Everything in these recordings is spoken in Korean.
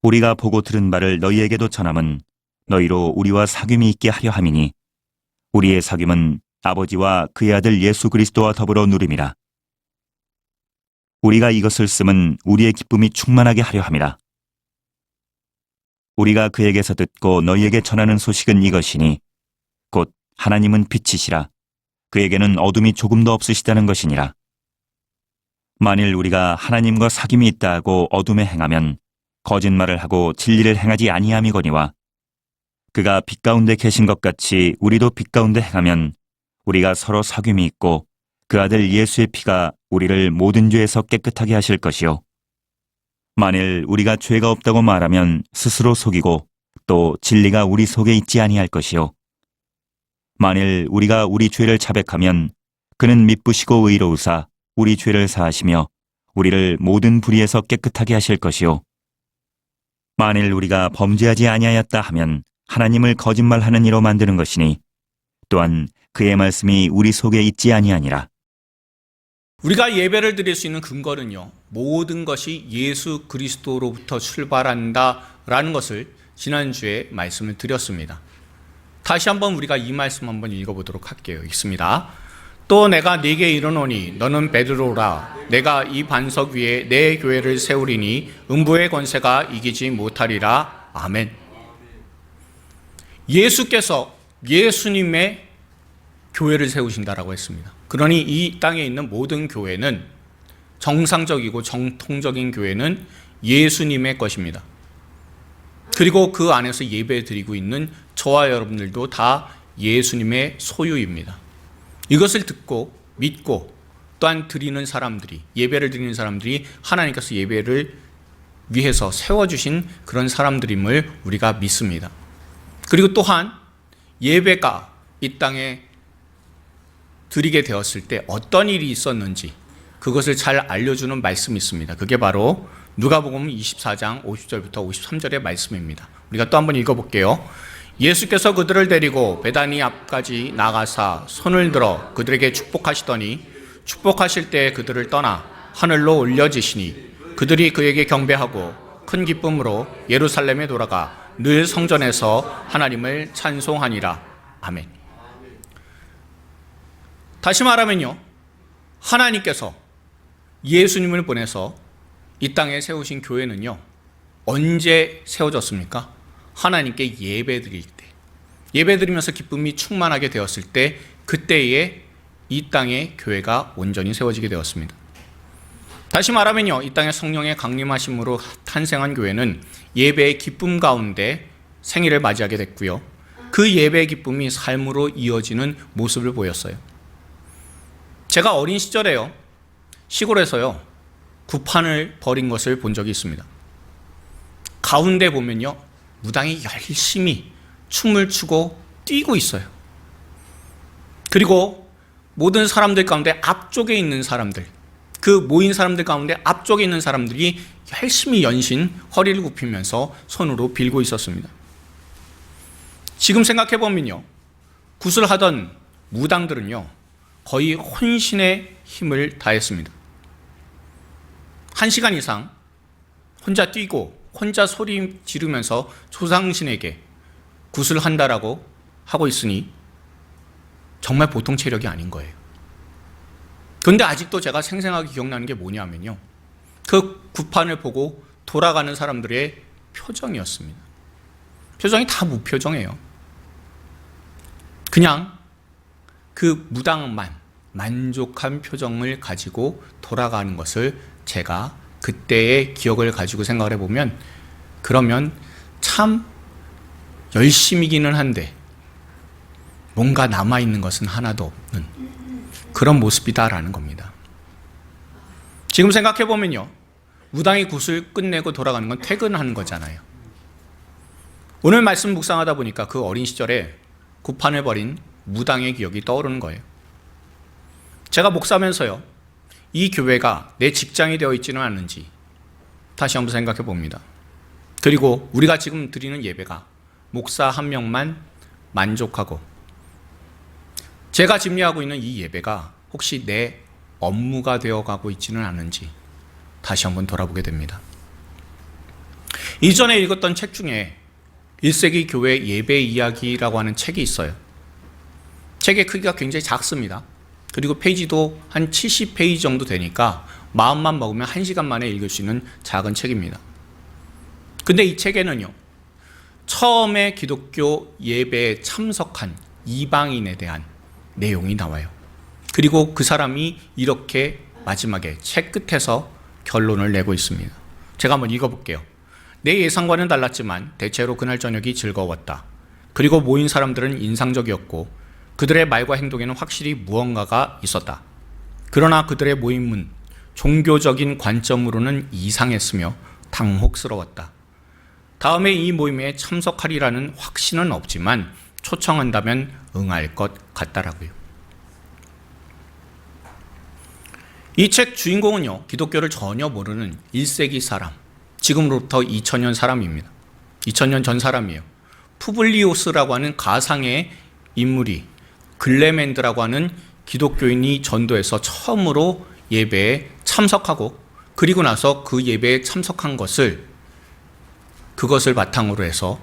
우리가 보고 들은 바를 너희에게도 전함은 너희로 우리와 사귐이 있게 하려 함이니 우리의 사귐은 아버지와 그의 아들 예수 그리스도와 더불어 누림이라. 우리가 이것을 쓰면 우리의 기쁨이 충만하게 하려 함이라. 우리가 그에게서 듣고 너희에게 전하는 소식은 이것이니 곧 하나님은 빛이시라. 그에게는 어둠이 조금도 없으시다는 것이니라. 만일 우리가 하나님과 사귐이 있다 하고 어둠에 행하면 거짓말을 하고 진리를 행하지 아니함이거니와 그가 빛 가운데 계신 것 같이 우리도 빛 가운데 행하면 우리가 서로 사귐이 있고 그 아들 예수의 피가 우리를 모든 죄에서 깨끗하게 하실 것이요. 만일 우리가 죄가 없다고 말하면 스스로 속이고 또 진리가 우리 속에 있지 아니할 것이요. 만일 우리가 우리 죄를 자백하면 그는 미쁘시고 의로우사 우리 죄를 사하시며 우리를 모든 불의에서 깨끗하게 하실 것이요. 만일 우리가 범죄하지 아니하였다 하면 하나님을 거짓말하는 이로 만드는 것이니 또한 그의 말씀이 우리 속에 있지 아니하니라. 우리가 예배를 드릴 수 있는 근거는요, 모든 것이 예수 그리스도로부터 출발한다라는 것을 지난주에 말씀을 드렸습니다. 다시 한번 우리가 이 말씀 한번 읽어보도록 할게요. 읽습니다. 또 내가 네게 이르노니 너는 베드로라. 내가 이 반석 위에 내 교회를 세우리니 음부의 권세가 이기지 못하리라. 아멘. 예수께서 예수님의 교회를 세우신다라고 했습니다. 그러니 이 땅에 있는 모든 교회는 정상적이고 정통적인 교회는 예수님의 것입니다. 그리고 그 안에서 예배 드리고 있는 저와 여러분들도 다 예수님의 소유입니다. 이것을 듣고 믿고 또한 드리는 사람들이, 예배를 드리는 사람들이 하나님께서 예배를 위해서 세워주신 그런 사람들임을 우리가 믿습니다. 그리고 또한 예배가 이 땅에 드리게 되었을 때 어떤 일이 있었는지 그것을 잘 알려주는 말씀이 있습니다. 그게 바로 누가복음 24장 50절부터 53절의 말씀입니다. 우리가 또 한번 읽어볼게요. 예수께서 그들을 데리고 베다니 앞까지 나가사 손을 들어 그들에게 축복하시더니 축복하실 때 그들을 떠나 하늘로 올려지시니 그들이 그에게 경배하고 큰 기쁨으로 예루살렘에 돌아가 늘 성전에서 하나님을 찬송하니라. 아멘. 다시 말하면요, 하나님께서 예수님을 보내서 이 땅에 세우신 교회는요, 언제 세워졌습니까? 하나님께 예배드릴 때, 예배드리면서 기쁨이 충만하게 되었을 때, 그때에 이 땅에 교회가 온전히 세워지게 되었습니다. 다시 말하면요, 이 땅에 성령의 강림하심으로 탄생한 교회는 예배의 기쁨 가운데 생일을 맞이하게 됐고요, 그 예배의 기쁨이 삶으로 이어지는 모습을 보였어요. 제가 어린 시절에요, 시골에서요, 구판을 벌인 것을 본 적이 있습니다. 가운데 보면요, 무당이 열심히 춤을 추고 뛰고 있어요. 그리고 모든 사람들 가운데 앞쪽에 있는 사람들, 그 모인 사람들 가운데 앞쪽에 있는 사람들이 열심히 연신 허리를 굽히면서 손으로 빌고 있었습니다. 지금 생각해보면요, 구슬하던 무당들은요, 거의 혼신의 힘을 다했습니다. 1시간 이상 혼자 뛰고 혼자 소리 지르면서 조상신에게 구슬한다라고 하고 있으니 정말 보통 체력이 아닌 거예요. 그런데 아직도 제가 생생하게 기억나는 게 뭐냐면요, 그 구판을 보고 돌아가는 사람들의 표정이었습니다. 표정이 다 무표정이에요. 그냥 그 무당만 만족한 표정을 가지고 돌아가는 것을 제가 그때의 기억을 가지고 생각을 해보면, 그러면 참 열심이기는 한데 뭔가 남아있는 것은 하나도 없는 그런 모습이다라는 겁니다. 지금 생각해보면요, 무당이 굿을 끝내고 돌아가는 건 퇴근하는 거잖아요. 오늘 말씀 묵상하다 보니까 그 어린 시절에 구판을 벌인 무당의 기억이 떠오르는 거예요. 제가 목사면서요, 이 교회가 내 직장이 되어 있지는 않은지 다시 한번 생각해 봅니다. 그리고 우리가 지금 드리는 예배가 목사 한 명만 만족하고 제가 집례하고 있는 이 예배가 혹시 내 업무가 되어가고 있지는 않은지 다시 한번 돌아보게 됩니다. 이전에 읽었던 책 중에 1세기 교회 예배 이야기라고 하는 책이 있어요. 책의 크기가 굉장히 작습니다. 그리고 페이지도 한 70페이지 정도 되니까 마음만 먹으면 1시간 만에 읽을 수 있는 작은 책입니다. 근데 이 책에는요, 처음에 기독교 예배에 참석한 이방인에 대한 내용이 나와요. 그리고 그 사람이 이렇게 마지막에 책 끝에서 결론을 내고 있습니다. 제가 한번 읽어볼게요. 내 예상과는 달랐지만 대체로 그날 저녁이 즐거웠다. 그리고 모인 사람들은 인상적이었고 그들의 말과 행동에는 확실히 무언가가 있었다. 그러나 그들의 모임은 종교적인 관점으로는 이상했으며 당혹스러웠다. 다음에 이 모임에 참석하리라는 확신은 없지만 초청한다면 응할 것 같다라고요. 이 책 주인공은요, 기독교를 전혀 모르는 1세기 사람, 지금으로부터 2000년 사람입니다. 2000년 전 사람이에요. 푸블리오스라고 하는 가상의 인물이 글레멘드라고 하는 기독교인이 전도해서 처음으로 예배에 참석하고, 그리고 나서 그 예배에 참석한 그것을 바탕으로 해서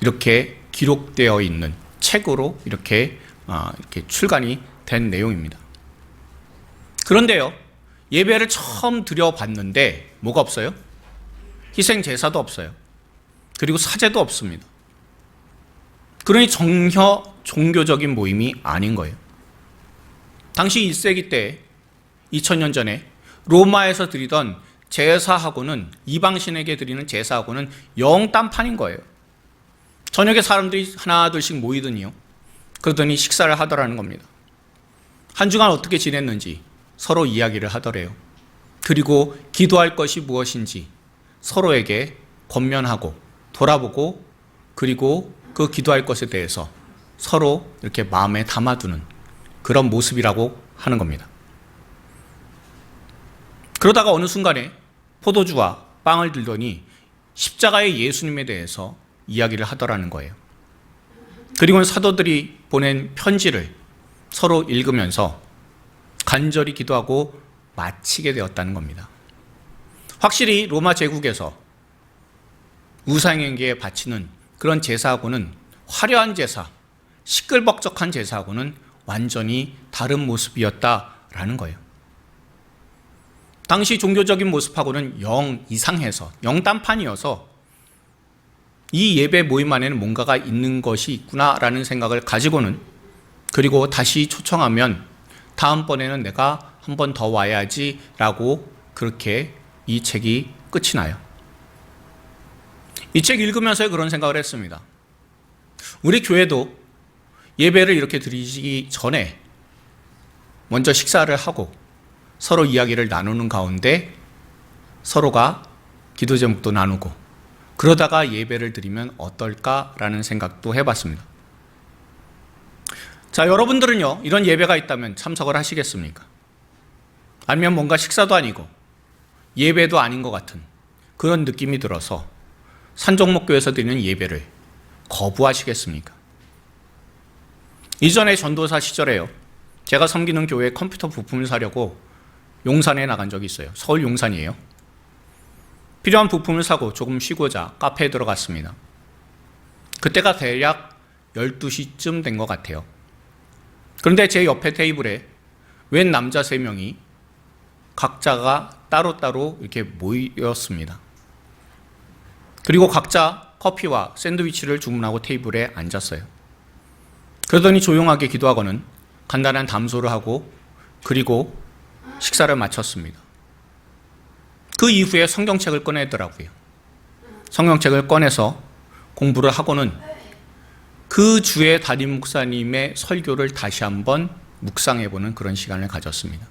이렇게 기록되어 있는 책으로 이렇게 출간이 된 내용입니다. 그런데요, 예배를 처음 드려봤는데 뭐가 없어요? 희생 제사도 없어요. 그리고 사제도 없습니다. 그러니 전혀 종교적인 모임이 아닌 거예요. 당시 1세기 때 2000년 전에 로마에서 드리던 제사하고는, 이방신에게 드리는 제사하고는 영 딴판인 거예요. 저녁에 사람들이 하나 둘씩 모이더니요, 그러더니 식사를 하더라는 겁니다. 한 주간 어떻게 지냈는지 서로 이야기를 하더래요. 그리고 기도할 것이 무엇인지 서로에게 권면하고 돌아보고, 그리고 그 기도할 것에 대해서 서로 이렇게 마음에 담아두는 그런 모습이라고 하는 겁니다. 그러다가 어느 순간에 포도주와 빵을 들더니 십자가의 예수님에 대해서 이야기를 하더라는 거예요. 그리고는 사도들이 보낸 편지를 서로 읽으면서 간절히 기도하고 마치게 되었다는 겁니다. 확실히 로마 제국에서 우상에게 바치는 그런 제사하고는, 화려한 제사, 시끌벅적한 제사하고는 완전히 다른 모습이었다라는 거예요. 당시 종교적인 모습하고는 영 이상해서, 영 딴판이어서 이 예배 모임 안에는 뭔가가 있는 것이 있구나라는 생각을 가지고는, 그리고 다시 초청하면 다음번에는 내가 한 번 더 와야지 라고, 그렇게 이 책이 끝이 나요. 이 책 읽으면서 그런 생각을 했습니다. 우리 교회도 예배를 이렇게 드리기 전에 먼저 식사를 하고 서로 이야기를 나누는 가운데 서로가 기도 제목도 나누고, 그러다가 예배를 드리면 어떨까라는 생각도 해봤습니다. 자, 여러분들은요, 이런 예배가 있다면 참석을 하시겠습니까? 아니면 뭔가 식사도 아니고 예배도 아닌 것 같은 그런 느낌이 들어서 산종목교에서 드리는 예배를 거부하시겠습니까? 이전에 전도사 시절에요, 제가 섬기는 교회 컴퓨터 부품을 사려고 용산에 나간 적이 있어요. 서울 용산이에요. 필요한 부품을 사고 조금 쉬고자 카페에 들어갔습니다. 그때가 대략 12시쯤 된 것 같아요. 그런데 제 옆에 테이블에 웬 남자 3명이 각자가 따로따로 이렇게 모였습니다. 그리고 각자 커피와 샌드위치를 주문하고 테이블에 앉았어요. 그러더니 조용하게 기도하고는 간단한 담소를 하고, 그리고 식사를 마쳤습니다. 그 이후에 성경책을 꺼내더라고요. 성경책을 꺼내서 공부를 하고는 그 주의 담임 목사님의 설교를 다시 한번 묵상해보는 그런 시간을 가졌습니다.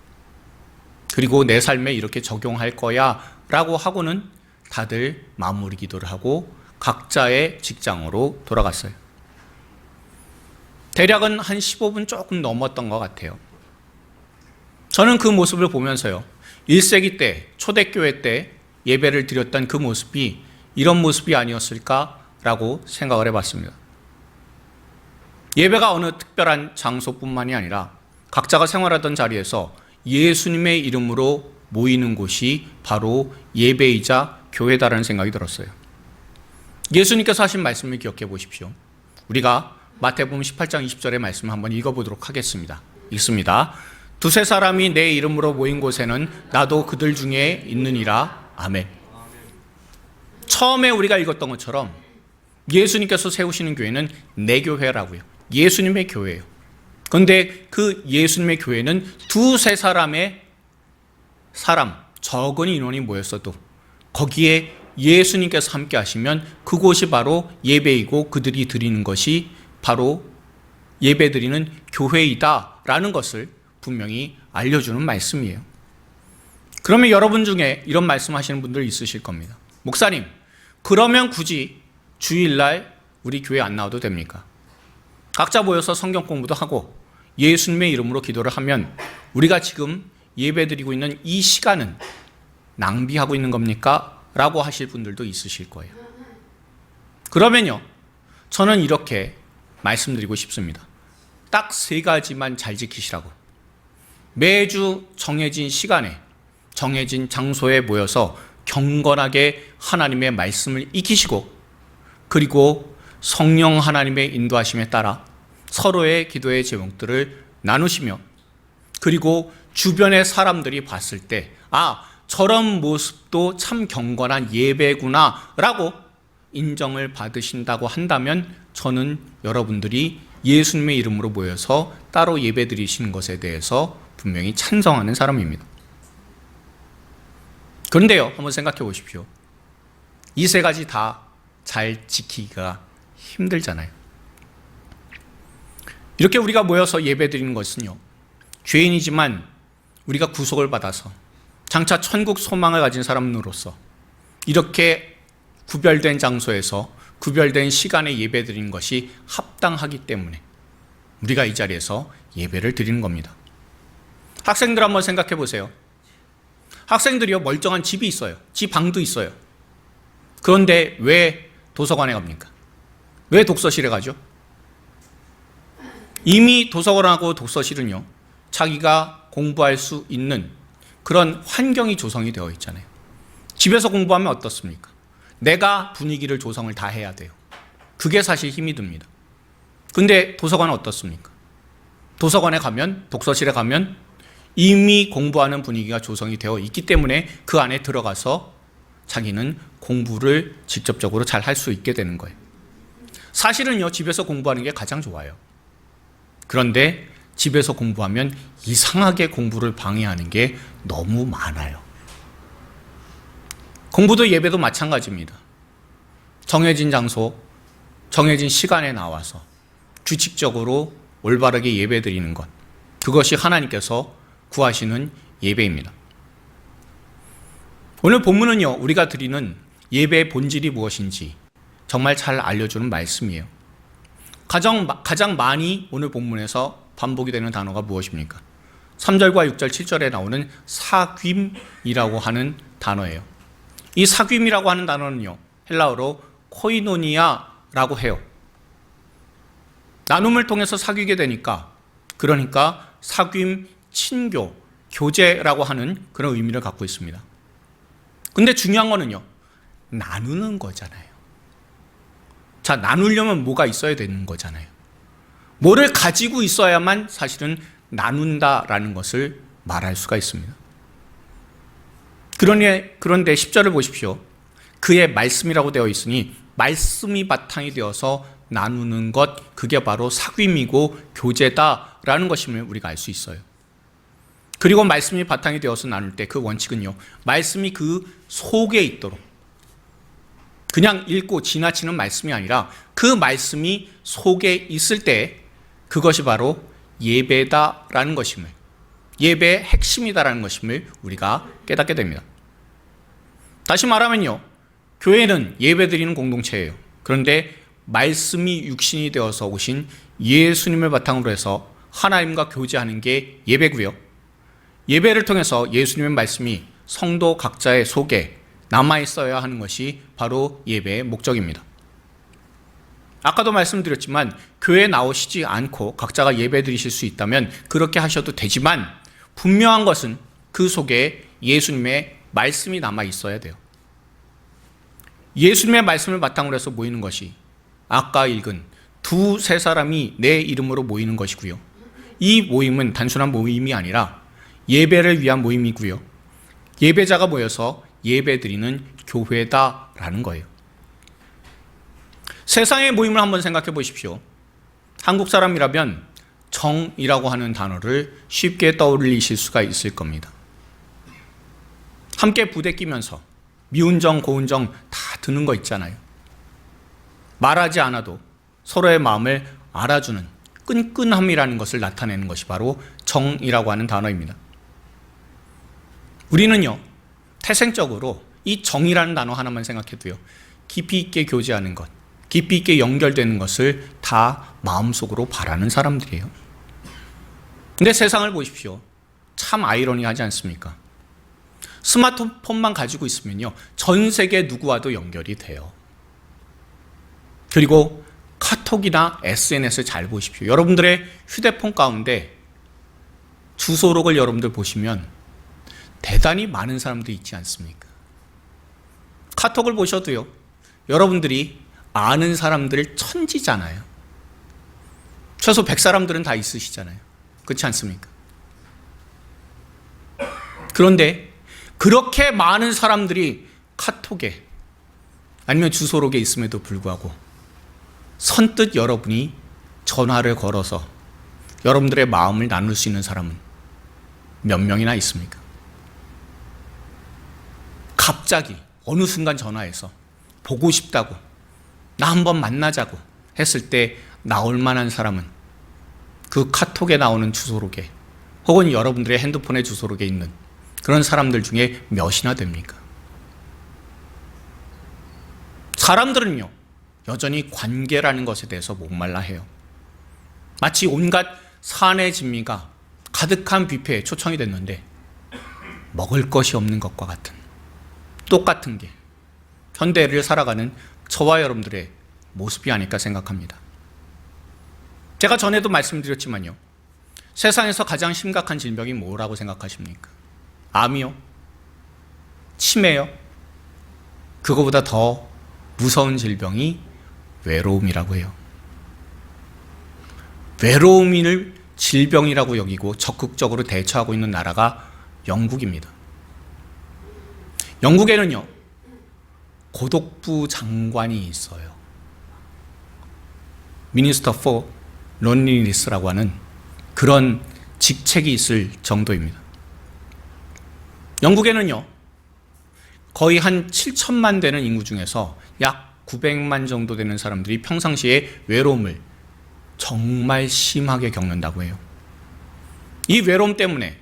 그리고 내 삶에 이렇게 적용할 거야 라고 하고는 다들 마무리 기도를 하고 각자의 직장으로 돌아갔어요. 대략은 한 15분 조금 넘었던 것 같아요. 저는 그 모습을 보면서요, 1세기 때, 초대교회 때 예배를 드렸던 그 모습이 이런 모습이 아니었을까라고 생각을 해봤습니다. 예배가 어느 특별한 장소뿐만이 아니라 각자가 생활하던 자리에서 예수님의 이름으로 모이는 곳이 바로 예배이자 교회다라는 생각이 들었어요. 예수님께서 하신 말씀을 기억해 보십시오. 우리가 마태복음 18장 20절의 말씀을 한번 읽어보도록 하겠습니다. 읽습니다. 두세 사람이 내 이름으로 모인 곳에는 나도 그들 중에 있느니라. 아멘. 처음에 우리가 읽었던 것처럼 예수님께서 세우시는 교회는 내 교회라고요. 예수님의 교회예요. 그런데 그 예수님의 교회는 두세 사람의 적은 인원이 모였어도 거기에 예수님께서 함께 하시면 그곳이 바로 예배이고 그들이 드리는 것이 바로 예배 드리는 교회이다라는 것을 분명히 알려주는 말씀이에요. 그러면 여러분 중에 이런 말씀하시는 분들 있으실 겁니다. 목사님, 그러면 굳이 주일날 우리 교회 안 나와도 됩니까? 각자 모여서 성경 공부도 하고 예수님의 이름으로 기도를 하면 우리가 지금 예배 드리고 있는 이 시간은 낭비하고 있는 겁니까? 라고 하실 분들도 있으실 거예요. 그러면요, 저는 이렇게 말씀드리고 싶습니다. 딱 3가지만 잘 지키시라고. 매주 정해진 시간에 정해진 장소에 모여서 경건하게 하나님의 말씀을 익히시고, 그리고 성령 하나님의 인도하심에 따라 서로의 기도의 제목들을 나누시며, 그리고 주변의 사람들이 봤을 때 저런 모습도 참 경건한 예배구나 라고 인정을 받으신다고 한다면 저는 여러분들이 예수님의 이름으로 모여서 따로 예배 드리시는 것에 대해서 분명히 찬성하는 사람입니다. 그런데요, 한번 생각해 보십시오. 이 3가지 다 잘 지키기가 힘들잖아요. 이렇게 우리가 모여서 예배 드리는 것은요, 죄인이지만 우리가 구속을 받아서 장차 천국 소망을 가진 사람으로서 이렇게 구별된 장소에서 구별된 시간에 예배 드리는 것이 합당하기 때문에 우리가 이 자리에서 예배를 드리는 겁니다. 학생들 한번 생각해 보세요. 학생들이요, 멀쩡한 집이 있어요. 집 방도 있어요. 그런데 왜 도서관에 갑니까? 왜 독서실에 가죠? 이미 도서관하고 독서실은요, 자기가 공부할 수 있는 그런 환경이 조성이 되어 있잖아요. 집에서 공부하면 어떻습니까? 내가 분위기를 조성을 다 해야 돼요. 그게 사실 힘이 듭니다. 근데 도서관은 어떻습니까? 도서관에 가면, 독서실에 가면 이미 공부하는 분위기가 조성이 되어 있기 때문에 그 안에 들어가서 자기는 공부를 직접적으로 잘 할 수 있게 되는 거예요. 사실은요, 집에서 공부하는 게 가장 좋아요. 그런데 집에서 공부하면 이상하게 공부를 방해하는 게 너무 많아요. 공부도 예배도 마찬가지입니다. 정해진 장소, 정해진 시간에 나와서 규칙적으로 올바르게 예배 드리는 것, 그것이 하나님께서 구하시는 예배입니다. 오늘 본문은요, 우리가 드리는 예배의 본질이 무엇인지 정말 잘 알려주는 말씀이에요. 가장 많이 오늘 본문에서 반복이 되는 단어가 무엇입니까? 3절과 6절, 7절에 나오는 사귐이라고 하는 단어예요. 이 사귐이라고 하는 단어는요, 헬라어로 코이노니아라고 해요. 나눔을 통해서 사귀게 되니까, 그러니까 사귐, 친교, 교제라고 하는 그런 의미를 갖고 있습니다. 근데 중요한 거는요, 나누는 거잖아요. 자, 나누려면 뭐가 있어야 되는 거잖아요. 뭐를 가지고 있어야만 사실은 나눈다라는 것을 말할 수가 있습니다. 그런데 10절을 보십시오. 그의 말씀이라고 되어 있으니 말씀이 바탕이 되어서 나누는 것, 그게 바로 사귐이고 교제다라는 것임을 우리가 알 수 있어요. 그리고 말씀이 바탕이 되어서 나눌 때 그 원칙은요, 말씀이 그 속에 있도록, 그냥 읽고 지나치는 말씀이 아니라 그 말씀이 속에 있을 때 그것이 바로 예배다라는 것임을, 예배의 핵심이다라는 것임을 우리가 깨닫게 됩니다. 다시 말하면요, 교회는 예배드리는 공동체예요. 그런데 말씀이 육신이 되어서 오신 예수님을 바탕으로 해서 하나님과 교제하는 게 예배고요. 예배를 통해서 예수님의 말씀이 성도 각자의 속에 남아있어야 하는 것이 바로 예배의 목적입니다. 아까도 말씀드렸지만 교회에 나오시지 않고 각자가 예배 드리실 수 있다면 그렇게 하셔도 되지만, 분명한 것은 그 속에 예수님의 말씀이 남아있어야 돼요. 예수님의 말씀을 바탕으로 해서 모이는 것이 아까 읽은 두세 사람이 내 이름으로 모이는 것이고요. 이 모임은 단순한 모임이 아니라 예배를 위한 모임이고요. 예배자가 모여서 예배드리는 교회다라는 거예요. 세상의 모임을 한번 생각해 보십시오. 한국 사람이라면 정이라고 하는 단어를 쉽게 떠올리실 수가 있을 겁니다. 함께 부대 끼면서 미운 정, 고운 정 다 드는 거 있잖아요. 말하지 않아도 서로의 마음을 알아주는 끈끈함이라는 것을 나타내는 것이 바로 정이라고 하는 단어입니다. 우리는요, 태생적으로 이 정이라는 단어 하나만 생각해도요, 깊이 있게 교제하는 것, 깊이 있게 연결되는 것을 다 마음속으로 바라는 사람들이에요. 근데 세상을 보십시오. 참 아이러니하지 않습니까? 스마트폰만 가지고 있으면요, 전 세계 누구와도 연결이 돼요. 그리고 카톡이나 SNS를 잘 보십시오. 여러분들의 휴대폰 가운데 주소록을 여러분들 보시면 대단히 많은 사람들이 있지 않습니까? 카톡을 보셔도요, 여러분들이 아는 사람들 천지잖아요. 최소 100사람들은 다 있으시잖아요. 그렇지 않습니까? 그런데 그렇게 많은 사람들이 카톡에 아니면 주소록에 있음에도 불구하고 선뜻 여러분이 전화를 걸어서 여러분들의 마음을 나눌 수 있는 사람은 몇 명이나 있습니까? 갑자기 어느 순간 전화해서 보고 싶다고, 나 한번 만나자고 했을 때 나올 만한 사람은 그 카톡에 나오는 주소록에 혹은 여러분들의 핸드폰의 주소록에 있는 그런 사람들 중에 몇이나 됩니까? 사람들은요, 여전히 관계라는 것에 대해서 목말라 해요. 마치 온갖 산의 진미가 가득한 뷔페에 초청이 됐는데 먹을 것이 없는 것과 같은, 똑같은 게 현대를 살아가는 저와 여러분들의 모습이 아닐까 생각합니다. 제가 전에도 말씀드렸지만요, 세상에서 가장 심각한 질병이 뭐라고 생각하십니까? 암이요? 치매요? 그거보다 더 무서운 질병이 외로움이라고 해요. 외로움을 질병이라고 여기고 적극적으로 대처하고 있는 나라가 영국입니다. 영국에는요, 고독부 장관이 있어요. Minister for Loneliness라고 하는 그런 직책이 있을 정도입니다. 영국에는요, 거의 한 7천만 되는 인구 중에서 약 900만 정도 되는 사람들이 평상시에 외로움을 정말 심하게 겪는다고 해요. 이 외로움 때문에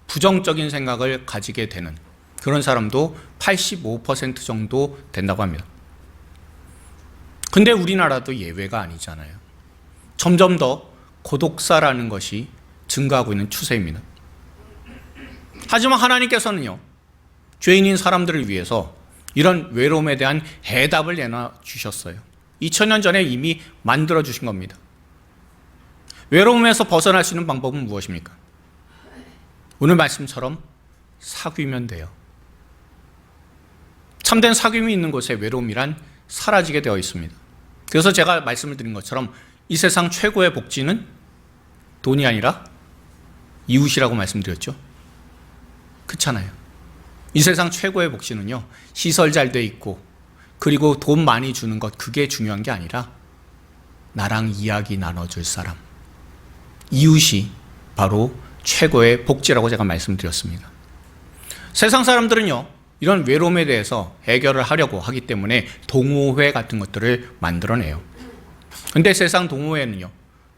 부정적인 생각을 가지게 되는 그런 사람도 85% 정도 된다고 합니다. 근데 우리나라도 예외가 아니잖아요. 점점 더 고독사라는 것이 증가하고 있는 추세입니다. 하지만 하나님께서는요, 죄인인 사람들을 위해서 이런 외로움에 대한 해답을 내놔주셨어요. 2000년 전에 이미 만들어주신 겁니다. 외로움에서 벗어날 수 있는 방법은 무엇입니까? 오늘 말씀처럼 사귀면 돼요. 참된 사귐이 있는 곳에 외로움이란 사라지게 되어 있습니다. 그래서 제가 말씀을 드린 것처럼 이 세상 최고의 복지는 돈이 아니라 이웃이라고 말씀드렸죠. 그렇잖아요. 이 세상 최고의 복지는요, 시설 잘 돼 있고 그리고 돈 많이 주는 것, 그게 중요한 게 아니라 나랑 이야기 나눠줄 사람, 이웃이 바로 최고의 복지라고 제가 말씀드렸습니다. 세상 사람들은요, 이런 외로움에 대해서 해결을 하려고 하기 때문에 동호회 같은 것들을 만들어내요. 근데 세상 동호회는요,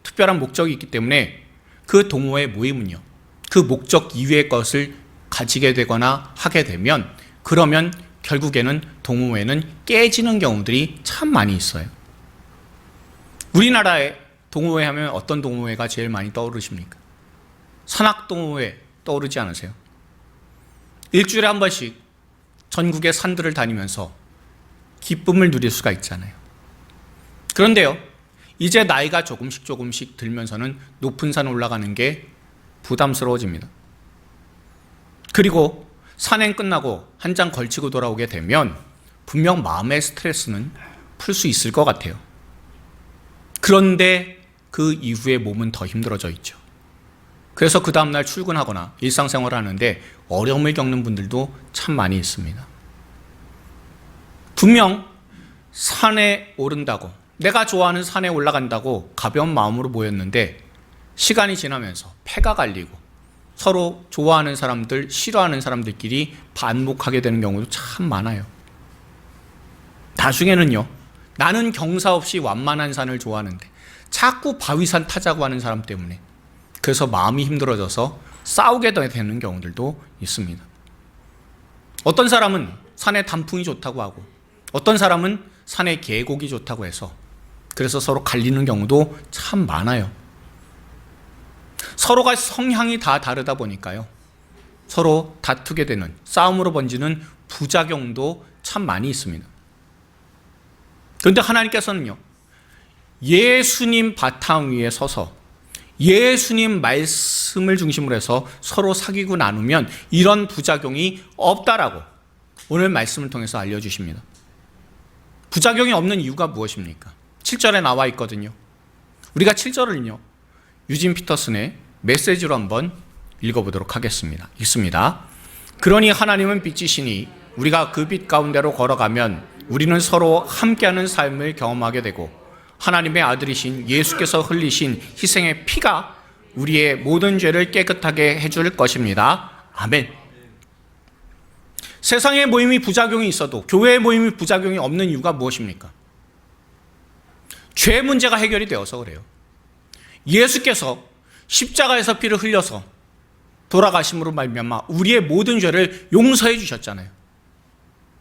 특별한 목적이 있기 때문에 그 동호회 모임은요, 그 목적 이외의 것을 가지게 되거나 하게 되면, 그러면 결국에는 동호회는 깨지는 경우들이 참 많이 있어요. 우리나라에 동호회 하면 어떤 동호회가 제일 많이 떠오르십니까? 산악동호회 떠오르지 않으세요? 일주일에 한 번씩 전국의 산들을 다니면서 기쁨을 누릴 수가 있잖아요. 그런데요, 이제 나이가 조금씩 들면서는 높은 산 올라가는 게 부담스러워집니다. 그리고 산행 끝나고 한 장 걸치고 돌아오게 되면 분명 마음의 스트레스는 풀 수 있을 것 같아요. 그런데 그 이후에 몸은 더 힘들어져 있죠. 그래서 그 다음날 출근하거나 일상생활을 하는데 어려움을 겪는 분들도 참 많이 있습니다. 분명 산에 오른다고, 내가 좋아하는 산에 올라간다고 가벼운 마음으로 모였는데 시간이 지나면서 패가 갈리고 서로 좋아하는 사람들, 싫어하는 사람들끼리 반목하게 되는 경우도 참 많아요. 나중에는요, 나는 경사 없이 완만한 산을 좋아하는데 자꾸 바위산 타자고 하는 사람 때문에 그래서 마음이 힘들어져서 싸우게 되는 경우들도 있습니다. 어떤 사람은 산에 단풍이 좋다고 하고 어떤 사람은 산에 계곡이 좋다고 해서 그래서 서로 갈리는 경우도 참 많아요. 서로가 성향이 다 다르다 보니까요, 서로 다투게 되는, 싸움으로 번지는 부작용도 참 많이 있습니다. 그런데 하나님께서는요, 예수님 바탕 위에 서서 예수님 말씀을 중심으로 해서 서로 사귀고 나누면 이런 부작용이 없다라고 오늘 말씀을 통해서 알려주십니다. 부작용이 없는 이유가 무엇입니까? 7절에 나와 있거든요. 우리가 7절을요, 유진 피터슨의 메시지로 한번 읽어보도록 하겠습니다. 읽습니다. 그러니 하나님은 빛이시니 우리가 그 빛 가운데로 걸어가면 우리는 서로 함께하는 삶을 경험하게 되고 하나님의 아들이신 예수께서 흘리신 희생의 피가 우리의 모든 죄를 깨끗하게 해줄 것입니다. 아멘. 세상의 모임이 부작용이 있어도 교회의 모임이 부작용이 없는 이유가 무엇입니까? 죄 문제가 해결이 되어서 그래요. 예수께서 십자가에서 피를 흘려서 돌아가심으로 말미암아 우리의 모든 죄를 용서해 주셨잖아요.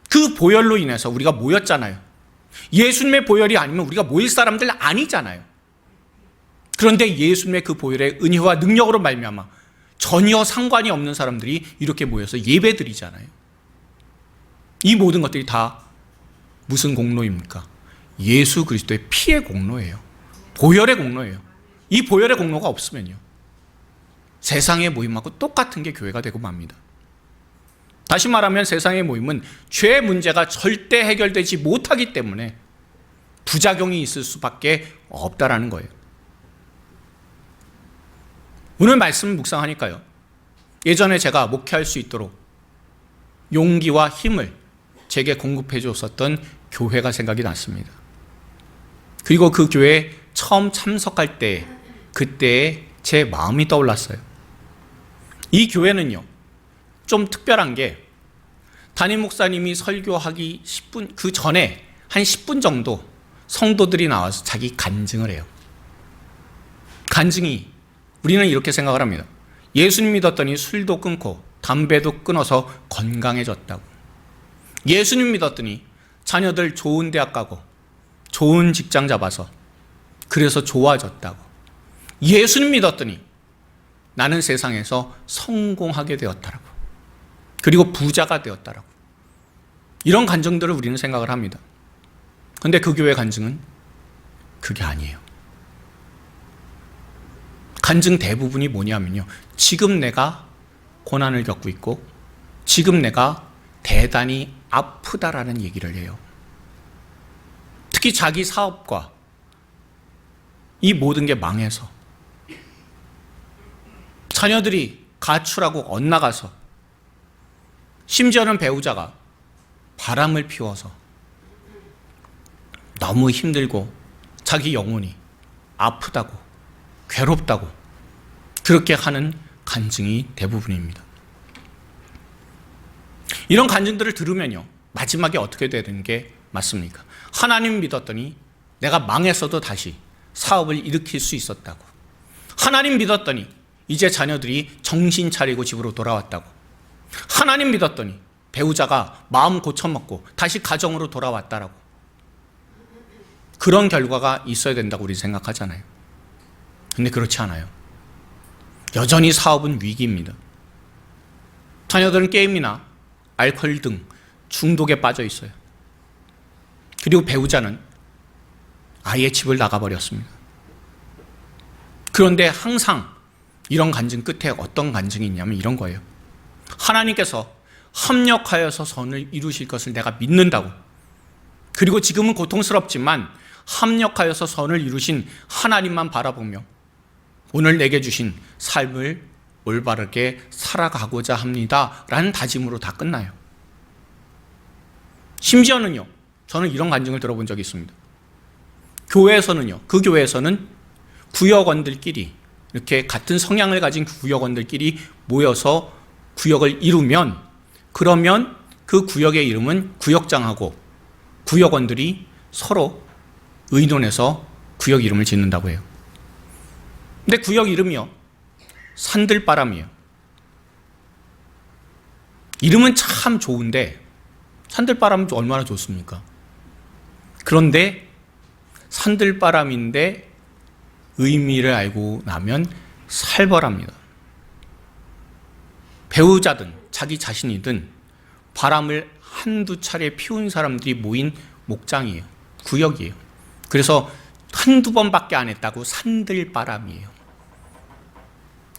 그 보혈로 인해서 우리가 모였잖아요. 예수님의 보혈이 아니면 우리가 모일 사람들 아니잖아요. 그런데 예수님의 그 보혈의 은혜와 능력으로 말미암아 전혀 상관이 없는 사람들이 이렇게 모여서 예배드리잖아요. 이 모든 것들이 다 무슨 공로입니까? 예수 그리스도의 피의 공로예요. 보혈의 공로예요. 이 보혈의 공로가 없으면요, 세상의 모임하고 똑같은 게 교회가 되고 맙니다. 다시 말하면 세상의 모임은 죄 문제가 절대 해결되지 못하기 때문에 부작용이 있을 수밖에 없다라는 거예요. 오늘 말씀 묵상하니까요, 예전에 제가 목회할 수 있도록 용기와 힘을 제게 공급해 줬었던 교회가 생각이 났습니다. 그리고 그 교회에 처음 참석할 때 그때의 제 마음이 떠올랐어요. 이 교회는요, 좀 특별한 게 담임 목사님이 설교하기 10분 그 전에 한 10분 정도 성도들이 나와서 자기 간증을 해요. 간증이, 우리는 이렇게 생각을 합니다. 예수님 믿었더니 술도 끊고 담배도 끊어서 건강해졌다고. 예수님 믿었더니 자녀들 좋은 대학 가고 좋은 직장 잡아서 그래서 좋아졌다고. 예수님 믿었더니 나는 세상에서 성공하게 되었다라고. 그리고 부자가 되었다라고. 이런 간증들을 우리는 생각을 합니다. 그런데 그 교회 간증은 그게 아니에요. 간증 대부분이 뭐냐면요, 지금 내가 고난을 겪고 있고 지금 내가 대단히 아프다라는 얘기를 해요. 특히 자기 사업과 이 모든 게 망해서 자녀들이 가출하고 엇나가서 심지어는 배우자가 바람을 피워서 너무 힘들고 자기 영혼이 아프다고 괴롭다고 그렇게 하는 간증이 대부분입니다. 이런 간증들을 들으면요, 마지막에 어떻게 되는 게 맞습니까? 하나님 믿었더니 내가 망했어도 다시 사업을 일으킬 수 있었다고. 하나님 믿었더니 이제 자녀들이 정신 차리고 집으로 돌아왔다고. 하나님 믿었더니 배우자가 마음 고쳐먹고 다시 가정으로 돌아왔다라고. 그런 결과가 있어야 된다고 우리 생각하잖아요. 근데 그렇지 않아요. 여전히 사업은 위기입니다. 자녀들은 게임이나 알코올 등 중독에 빠져 있어요. 그리고 배우자는 아예 집을 나가버렸습니다. 그런데 항상 이런 간증 끝에 어떤 간증이 있냐면 이런 거예요. 하나님께서 합력하여서 선을 이루실 것을 내가 믿는다고 그리고 지금은 고통스럽지만 합력하여서 선을 이루신 하나님만 바라보며 오늘 내게 주신 삶을 올바르게 살아가고자 합니다 라는 다짐으로 다 끝나요. 심지어는요, 저는 이런 간증을 들어본 적이 있습니다. 교회에서는요, 그 교회에서는 구역원들끼리, 이렇게 같은 성향을 가진 구역원들끼리 모여서 구역을 이루면, 그러면 그 구역의 이름은 구역장하고 구역원들이 서로 의논해서 구역 이름을 짓는다고 해요. 근데 구역 이름이요, 산들바람이에요. 이름은 참 좋은데 산들바람은 얼마나 좋습니까? 그런데 산들바람인데 의미를 알고 나면 살벌합니다. 배우자든 자기 자신이든 바람을 한두 차례 피운 사람들이 모인 목장이에요. 구역이에요. 그래서 한두 번밖에 안 했다고 산들바람이에요.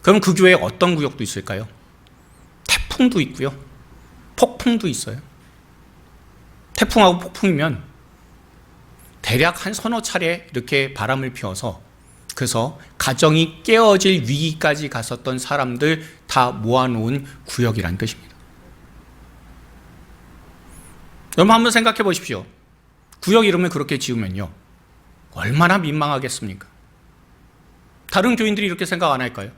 그럼 그 교회에 어떤 구역도 있을까요? 태풍도 있고요, 폭풍도 있어요. 태풍하고 폭풍이면 대략 한 서너 차례 이렇게 바람을 피워서, 그래서 가정이 깨어질 위기까지 갔었던 사람들 다 모아놓은 구역이란 뜻입니다. 여러분 한번 생각해 보십시오. 구역 이름을 그렇게 지으면요, 얼마나 민망하겠습니까? 다른 교인들이 이렇게 생각 안 할까요?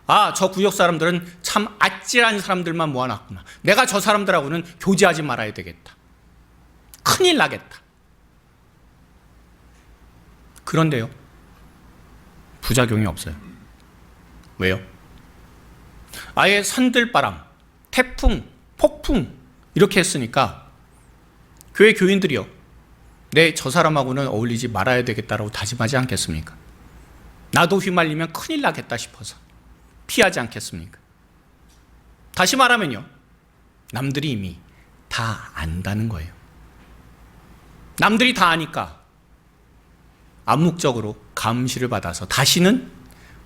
아, 저 구역 사람들은 참 아찔한 사람들만 모아놨구나. 내가 저 사람들하고는 교제하지 말아야 되겠다. 큰일 나겠다. 그런데요, 부작용이 없어요. 왜요? 아예 산들바람, 태풍, 폭풍 이렇게 했으니까 교회 교인들이요, 네, 저 사람하고는 어울리지 말아야 되겠다라고 다짐하지 않겠습니까? 나도 휘말리면 큰일 나겠다 싶어서 피하지 않겠습니까? 다시 말하면요, 남들이 이미 다 안다는 거예요. 남들이 다 아니까 암묵적으로 감시를 받아서 다시는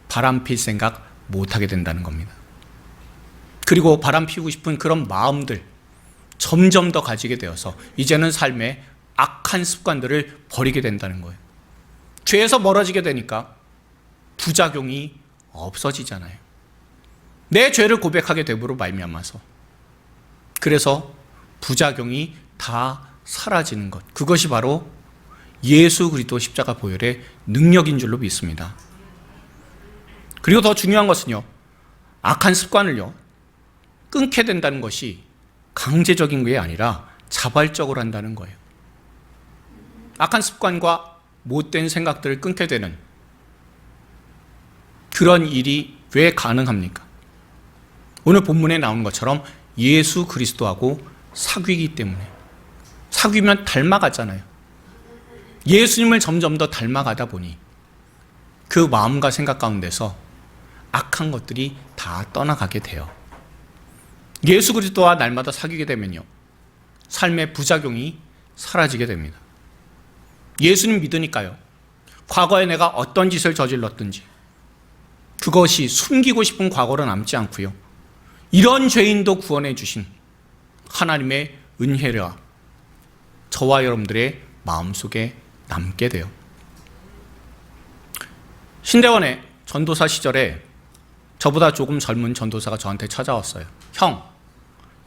바람 필 생각 못하게 된다는 겁니다. 그리고 바람 피우고 싶은 그런 마음들 점점 더 가지게 되어서 이제는 삶에 악한 습관들을 버리게 된다는 거예요. 죄에서 멀어지게 되니까 부작용이 없어지잖아요. 내 죄를 고백하게 됨으로 말미암아서, 그래서 부작용이 다 사라지는 것, 그것이 바로 예수 그리스도 십자가 보혈의 능력인 줄로 믿습니다. 그리고 더 중요한 것은요, 악한 습관을요 끊게 된다는 것이 강제적인 게 아니라 자발적으로 한다는 거예요. 악한 습관과 못된 생각들을 끊게 되는 그런 일이 왜 가능합니까? 오늘 본문에 나오는 것처럼 예수 그리스도하고 사귀기 때문에. 사귀면 닮아가잖아요. 예수님을 점점 더 닮아가다 보니 그 마음과 생각 가운데서 악한 것들이 다 떠나가게 돼요. 예수 그리스도와 날마다 사귀게 되면요, 삶의 부작용이 사라지게 됩니다. 예수님 믿으니까요, 과거에 내가 어떤 짓을 저질렀든지 그것이 숨기고 싶은 과거로 남지 않고요, 이런 죄인도 구원해 주신 하나님의 은혜가 저와 여러분들의 마음속에 남게 돼요. 신대원의 전도사 시절에 저보다 조금 젊은 전도사가 저한테 찾아왔어요. 형,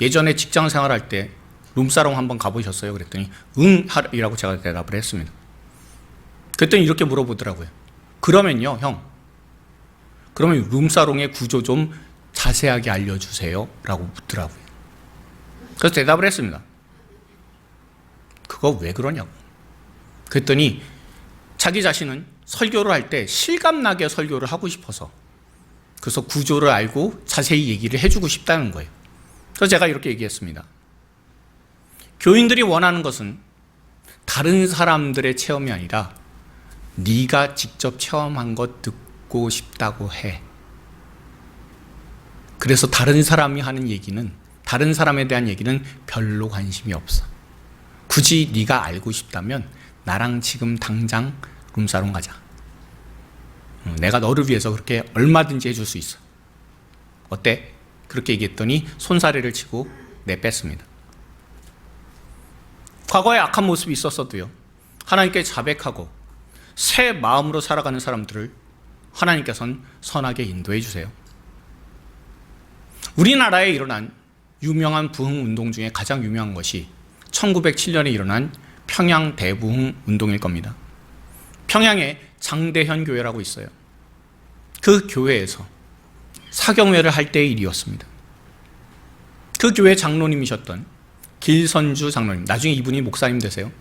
예전에 직장 생활할 때 룸사롱 한번 가보셨어요? 그랬더니 응 이라고 제가 대답을 했습니다. 그랬더니 이렇게 물어보더라고요. 그러면요 형, 그러면 룸사롱의 구조 좀 자세하게 알려주세요 라고 묻더라고요. 그래서 대답을 했습니다. 그거 왜 그러냐고. 그랬더니 자기 자신은 설교를 할 때 실감나게 설교를 하고 싶어서, 그래서 구조를 알고 자세히 얘기를 해주고 싶다는 거예요. 그래서 제가 이렇게 얘기했습니다. 교인들이 원하는 것은 다른 사람들의 체험이 아니라 네가 직접 체험한 것 듣고 싶다고 해. 그래서 다른 사람이 하는 얘기는, 다른 사람에 대한 얘기는 별로 관심이 없어. 굳이 네가 알고 싶다면 나랑 지금 당장 룸사롱 가자. 내가 너를 위해서 그렇게 얼마든지 해줄 수 있어. 어때? 그렇게 얘기했더니 손사래를 치고 내뺐습니다. 과거에 악한 모습이 있었어도요, 하나님께 자백하고 새 마음으로 살아가는 사람들을 하나님께서는 선하게 인도해 주세요. 우리나라에 일어난 유명한 부흥 운동 중에 가장 유명한 것이 1907년에 일어난 평양 대부흥 운동일 겁니다. 평양에 장대현 교회라고 있어요. 그 교회에서 사경회를 할 때의 일이었습니다. 그 교회 장로님이셨던 길선주 장로님, 나중에 이분이 목사님 되세요.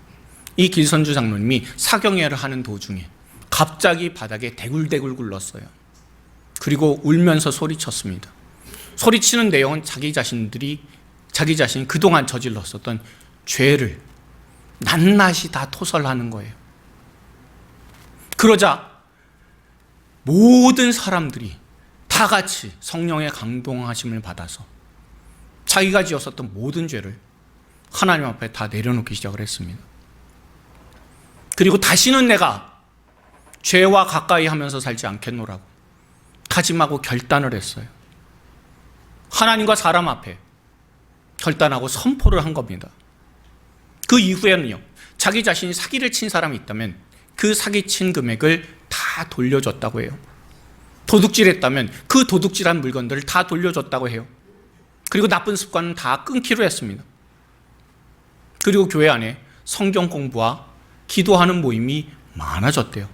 이 길선주 장로님이 사경회를 하는 도중에 갑자기 바닥에 대굴대굴 굴렀어요. 그리고 울면서 소리쳤습니다. 소리치는 내용은 자기 자신이 그동안 저질렀었던 죄를 낱낱이 다 토설하는 거예요. 그러자 모든 사람들이 다 같이 성령의 감동하심을 받아서 자기가 지었었던 모든 죄를 하나님 앞에 다 내려놓기 시작을 했습니다. 그리고 다시는 내가 죄와 가까이 하면서 살지 않겠노라고 다짐하고 결단을 했어요. 하나님과 사람 앞에 결단하고 선포를 한 겁니다. 그 이후에는요, 자기 자신이 사기를 친 사람이 있다면 그 사기친 금액을 다 돌려줬다고 해요. 도둑질했다면 그 도둑질한 물건들을 다 돌려줬다고 해요. 그리고 나쁜 습관은 다 끊기로 했습니다. 그리고 교회 안에 성경 공부와 기도하는 모임이 많아졌대요.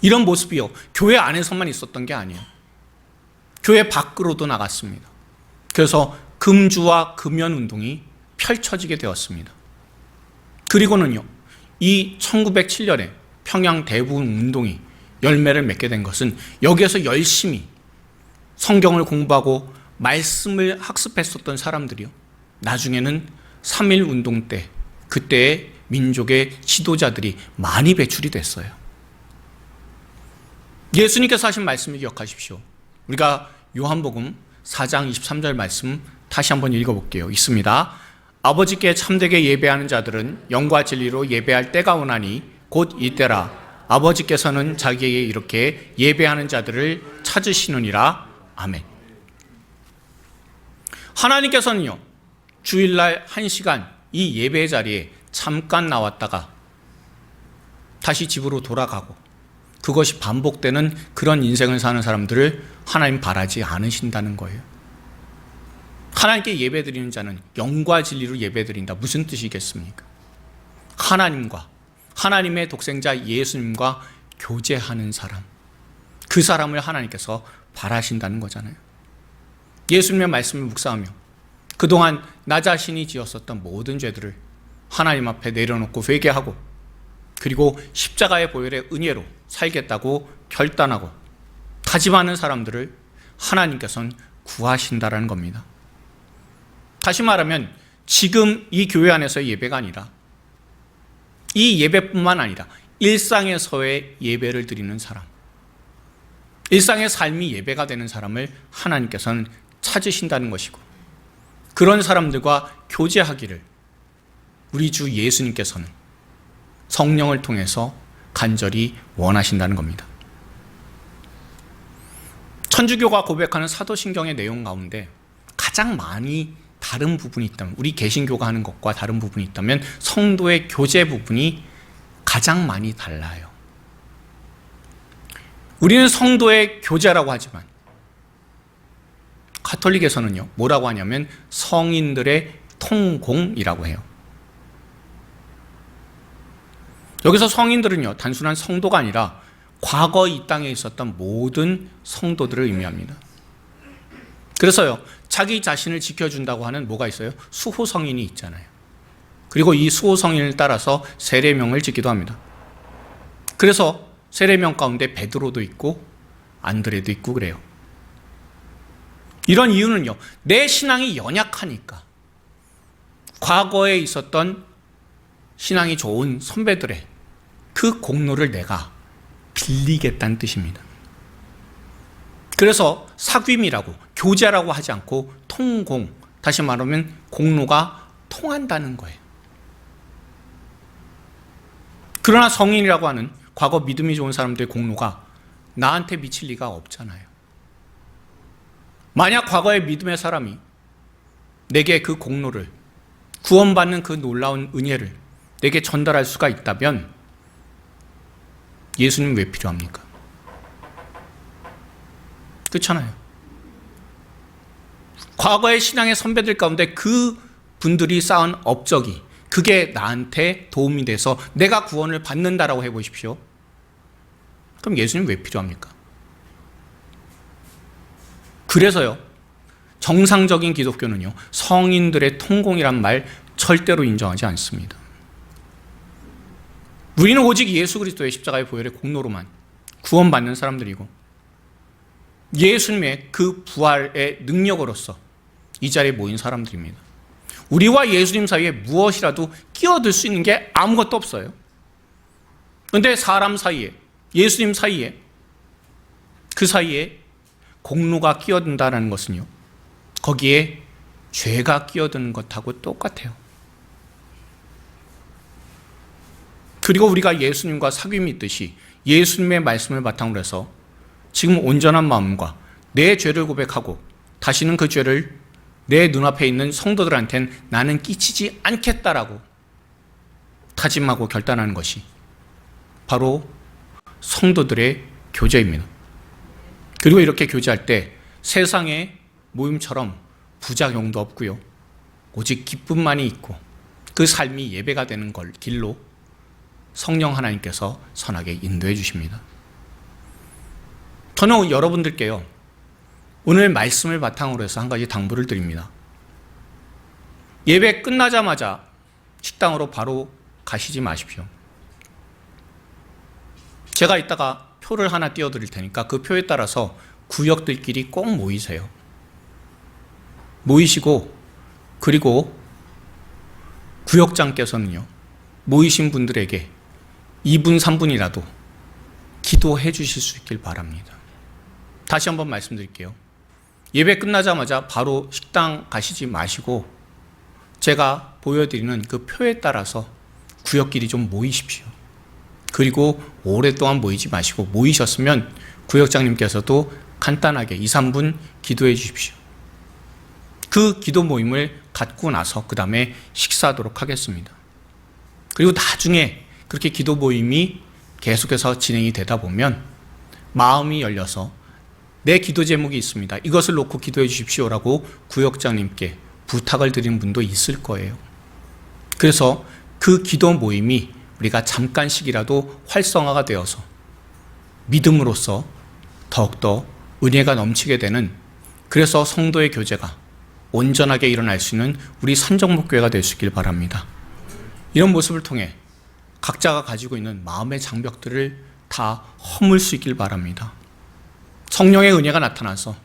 이런 모습이요, 교회 안에서만 있었던 게 아니에요. 교회 밖으로도 나갔습니다. 그래서 금주와 금연 운동이 펼쳐지게 되었습니다. 그리고는요, 이 1907년에 평양 대부흥 운동이 열매를 맺게 된 것은 여기에서 열심히 성경을 공부하고 말씀을 학습했었던 사람들이요, 나중에는 3.1 운동 때 그때의 민족의 지도자들이 많이 배출이 됐어요. 예수님께서 하신 말씀을 기억하십시오. 우리가 요한복음 4장 23절 말씀 다시 한번 읽어볼게요. 있습니다. 아버지께 참되게 예배하는 자들은 영과 진리로 예배할 때가 오나니 곧 이때라. 아버지께서는 자기에게 이렇게 예배하는 자들을 찾으시느니라. 아멘. 하나님께서는요, 주일날 1시간 이 예배 자리에 잠깐 나왔다가 다시 집으로 돌아가고 그것이 반복되는 그런 인생을 사는 사람들을 하나님 바라지 않으신다는 거예요. 하나님께 예배드리는 자는 영과 진리로 예배드린다. 무슨 뜻이겠습니까? 하나님과 하나님의 독생자 예수님과 교제하는 사람, 그 사람을 하나님께서 바라신다는 거잖아요. 예수님의 말씀을 묵상하며 그동안 나 자신이 지었었던 모든 죄들을 하나님 앞에 내려놓고 회개하고 그리고 십자가의 보혈의 은혜로 살겠다고 결단하고 다짐하는 사람들을 하나님께서는 구하신다라는 겁니다. 다시 말하면 지금 이 교회 안에서의 예배가 아니라 이 예배뿐만 아니라 일상에서의 예배를 드리는 사람, 일상의 삶이 예배가 되는 사람을 하나님께서는 찾으신다는 것이고, 그런 사람들과 교제하기를 우리 주 예수님께서는 성령을 통해서 간절히 원하신다는 겁니다. 천주교가 고백하는 사도신경의 내용 가운데 가장 많이 다른 부분이 있다면, 우리 개신교가 하는 것과 다른 부분이 있다면 성도의 교제 부분이 가장 많이 달라요. 우리는 성도의 교제라고 하지만 가톨릭에서는요, 뭐라고 하냐면 성인들의 통공이라고 해요. 여기서 성인들은요, 단순한 성도가 아니라 과거 이 땅에 있었던 모든 성도들을 의미합니다. 그래서요, 자기 자신을 지켜준다고 하는 뭐가 있어요? 수호성인이 있잖아요. 그리고 이 수호성인을 따라서 세례명을 짓기도 합니다. 그래서 세례명 가운데 베드로도 있고 안드레도 있고 그래요. 이런 이유는요, 내 신앙이 연약하니까 과거에 있었던 신앙이 좋은 선배들의 그 공로를 내가 빌리겠다는 뜻입니다. 그래서 사귐이라고, 교제라고 하지 않고 통공, 다시 말하면 공로가 통한다는 거예요. 그러나 성인이라고 하는 과거 믿음이 좋은 사람들의 공로가 나한테 미칠 리가 없잖아요. 만약 과거의 믿음의 사람이 내게 그 공로를 구원받는 그 놀라운 은혜를 내게 전달할 수가 있다면 예수님 왜 필요합니까? 그렇잖아요. 과거의 신앙의 선배들 가운데 그 분들이 쌓은 업적이 그게 나한테 도움이 돼서 내가 구원을 받는다라고 해보십시오. 그럼 예수님 왜 필요합니까? 그래서요, 정상적인 기독교는요, 성인들의 통공이란 말 절대로 인정하지 않습니다. 우리는 오직 예수 그리스도의 십자가의 보혈의 공로로만 구원받는 사람들이고 예수님의 그 부활의 능력으로서 이 자리에 모인 사람들입니다. 우리와 예수님 사이에 무엇이라도 끼어들 수 있는 게 아무것도 없어요. 그런데 사람 사이에, 예수님 사이에, 그 사이에 공로가 끼어든다는 것은요, 거기에 죄가 끼어드는 것하고 똑같아요. 그리고 우리가 예수님과 사귐이 있듯이 예수님의 말씀을 바탕으로 해서 지금 온전한 마음과 내 죄를 고백하고 다시는 그 죄를 내 눈앞에 있는 성도들한테는 나는 끼치지 않겠다라고 다짐하고 결단하는 것이 바로 성도들의 교제입니다. 그리고 이렇게 교제할 때 세상의 모임처럼 부작용도 없고요, 오직 기쁨만이 있고 그 삶이 예배가 되는 길로 성령 하나님께서 선하게 인도해 주십니다. 저는 여러분들께요, 오늘 말씀을 바탕으로 해서 한 가지 당부를 드립니다. 예배 끝나자마자 식당으로 바로 가시지 마십시오. 제가 이따가 표를 하나 띄워드릴 테니까 그 표에 따라서 구역들끼리 꼭 모이세요. 모이시고, 그리고 구역장께서는요, 모이신 분들에게 2분, 3분이라도 기도해 주실 수 있길 바랍니다. 다시 한번 말씀드릴게요. 예배 끝나자마자 바로 식당 가시지 마시고 제가 보여드리는 그 표에 따라서 구역끼리 좀 모이십시오. 그리고 오랫동안 모이지 마시고 모이셨으면 구역장님께서도 간단하게 2, 3분 기도해 주십시오. 그 기도 모임을 갖고 나서 그 다음에 식사하도록 하겠습니다. 그리고 나중에 그렇게 기도 모임이 계속해서 진행이 되다 보면 마음이 열려서 내 기도 제목이 있습니다, 이것을 놓고 기도해 주십시오라고 구역장님께 부탁을 드리는 분도 있을 거예요. 그래서 그 기도 모임이 우리가 잠깐씩이라도 활성화가 되어서 믿음으로써 더욱더 은혜가 넘치게 되는, 그래서 성도의 교제가 온전하게 일어날 수 있는 우리 산정목교회가 될 수 있길 바랍니다. 이런 모습을 통해 각자가 가지고 있는 마음의 장벽들을 다 허물 수 있길 바랍니다. 성령의 은혜가 나타나서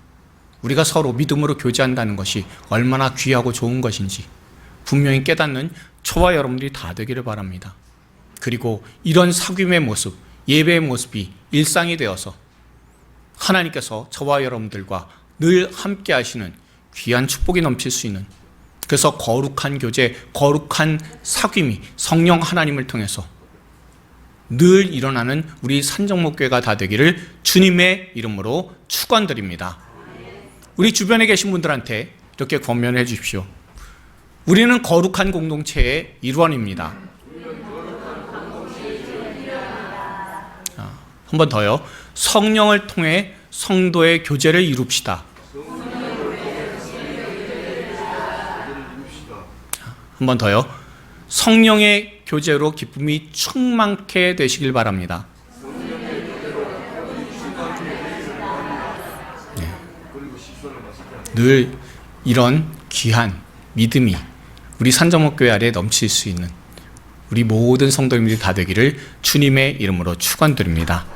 우리가 서로 믿음으로 교제한다는 것이 얼마나 귀하고 좋은 것인지 분명히 깨닫는 저와 여러분들이 다 되기를 바랍니다. 그리고 이런 사귐의 모습, 예배의 모습이 일상이 되어서 하나님께서 저와 여러분들과 늘 함께 하시는 귀한 축복이 넘칠 수 있는, 그래서 거룩한 교제, 거룩한 사귐이 성령 하나님을 통해서 늘 일어나는 우리 산정목교회가 다 되기를 주님의 이름으로 축원드립니다. 우리 주변에 계신 분들한테 이렇게 권면해 주십시오. 우리는 거룩한 공동체의 일원입니다. 한 번 더요. 성령을 통해 성도의 교제를 이룹시다. 한 번 더요. 성령의 교제로 기쁨이 충만케 되시길 바랍니다. 네. 늘 이런 귀한 믿음이 우리 산정목교회 아래에 넘칠 수 있는 우리 모든 성도님들이 다 되기를 주님의 이름으로 축원드립니다.